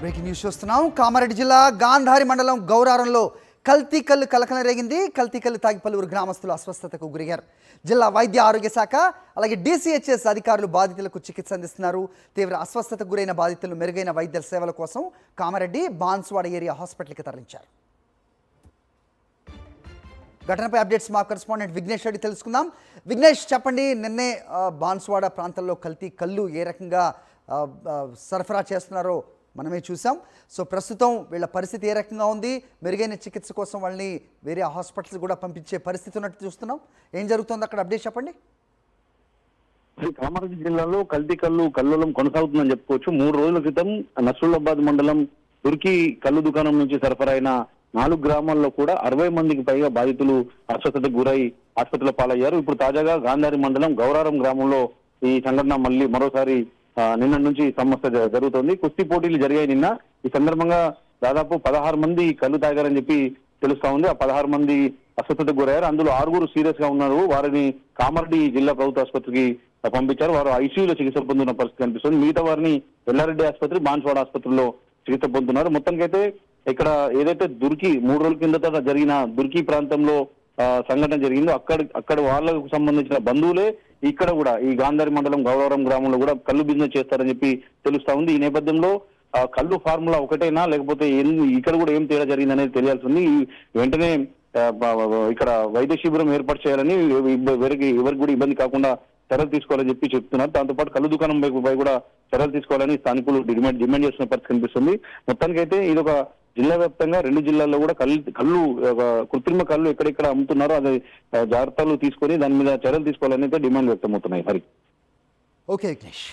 Breaking news చూస్తున్నాం. కామారెడ్డి జిల్లా గాంధారి మండలం గౌరారంలో కల్తీ కల్లు కలకలం రేగింది. కల్తీ కల్లు తాగి పలువురు గ్రామస్తులు అస్వస్థతకు గురయ్యారు. జిల్లా వైద్య ఆరోగ్య శాఖ అలాగే DCHS అధికారులు బాధితులకు చికిత్స అందిస్తున్నారు. తీవ్ర అస్వస్థతకు గురైన బాధితులను మెరుగైన వైద్య సేవల కోసం కామారెడ్డి బాన్స్వాడ ఏరియా హాస్పిటల్కి తరలించారు. ఘటనపై అప్డేట్స్ మా కరెస్పాండెంట్ విఘ్నేష్ రెడ్డి తెలుసుకుందాం. విఘ్నేష్, చెప్పండి, నిన్నే బాన్స్వాడ ప్రాంతంలో కల్తీ కల్లు ఏ రకంగా సరఫరా చేస్తున్నారో మనమే చూసాం. సో ప్రస్తుతం వీళ్ళ పరిస్థితి ఏ రకంగా ఉంది? మెరుగైన చికిత్స కోసం వాళ్ళని వేరే హాస్పిటల్స్ కూడా పంపించే పరిస్థితి ఉన్నట్టు చూస్తున్నాం. ఏం జరుగుతుంది అక్కడ? అప్డేట్ చెప్పండి. కామారెడ్డి జిల్లాలో కల్తీ కల్లోలం కొనసాగుతుందని చెప్పుకోవచ్చు. 3 రోజుల క్రితం నస్రుల్లాబాద్ మండలం తుర్కీ కల్లు దుకాణం నుంచి సరఫరా అయిన 4 గ్రామాల్లో కూడా 60 మందికి పైగా బాధితులు అస్వస్థతకు గురై ఆసుపత్రిలో పాలయ్యారు. ఇప్పుడు తాజాగా గాంధారి మండలం గౌరారం గ్రామంలో ఈ సంఘటన మరోసారి నిన్న నుంచి సమస్య జరుగుతోంది. కుస్తీ పోటీలు జరిగాయి నిన్న. ఈ సందర్భంగా దాదాపు 16 మంది కళ్ళు తాగారని చెప్పి తెలుస్తా ఉంది. ఆ 16 మంది అస్వస్థతకు గురయ్యారు. అందులో 6 సీరియస్ గా ఉన్నారు. వారిని కామారెడ్డి జిల్లా ప్రభుత్వ ఆసుపత్రికి పంపించారు. వారు ఐసీయూలో చికిత్స పొందుతున్న పరిస్థితి కనిపిస్తుంది. మిగతా వారిని ఎల్లారెడ్డి ఆసుపత్రి, బాన్స్వాడ ఆసుపత్రిలో చికిత్స పొందుతున్నారు. మొత్తానికైతే ఇక్కడ ఏదైతే 3 రోజుల కిందట జరిగిన దుర్కి ప్రాంతంలో సంఘటన జరిగిందో అక్కడ వాళ్ళకు సంబంధించిన బంధువులే ఇక్కడ కూడా ఈ గాంధారి మండలం గౌరవరం గ్రామంలో కూడా కళ్ళు బిజినెస్ చేస్తారని చెప్పి తెలుస్తా ఉంది. ఈ నేపథ్యంలో కళ్ళు ఫార్ములా ఒకటేనా లేకపోతే ఇక్కడ కూడా ఏం తేడా జరిగింది అనేది తెలియాల్సి ఉంది. వెంటనే ఇక్కడ వైద్య శిబిరం ఏర్పాటు చేయాలని, ఎవరికి కూడా ఇబ్బంది కాకుండా చర్యలు తీసుకోవాలని చెప్పి చెప్తున్నారు. దాంతోపాటు కళ్ళు దుకాణం పై కూడా చర్యలు తీసుకోవాలని స్థానికులు డిమాండ్ చేస్తున్న పరిస్థితి కనిపిస్తుంది. మొత్తానికైతే ఇది ఒక జిల్లా వ్యాప్తంగా 2 జిల్లాల్లో కూడా కృత్రిమ కళ్ళు ఎక్కడెక్కడ అమ్ముతున్నారో అది జాగ్రత్తలు తీసుకొని దాని మీద చర్యలు తీసుకోవాలని అయితే డిమాండ్ వ్యక్తమవుతున్నాయి. హరి. ఓకే విఘ్నేష్.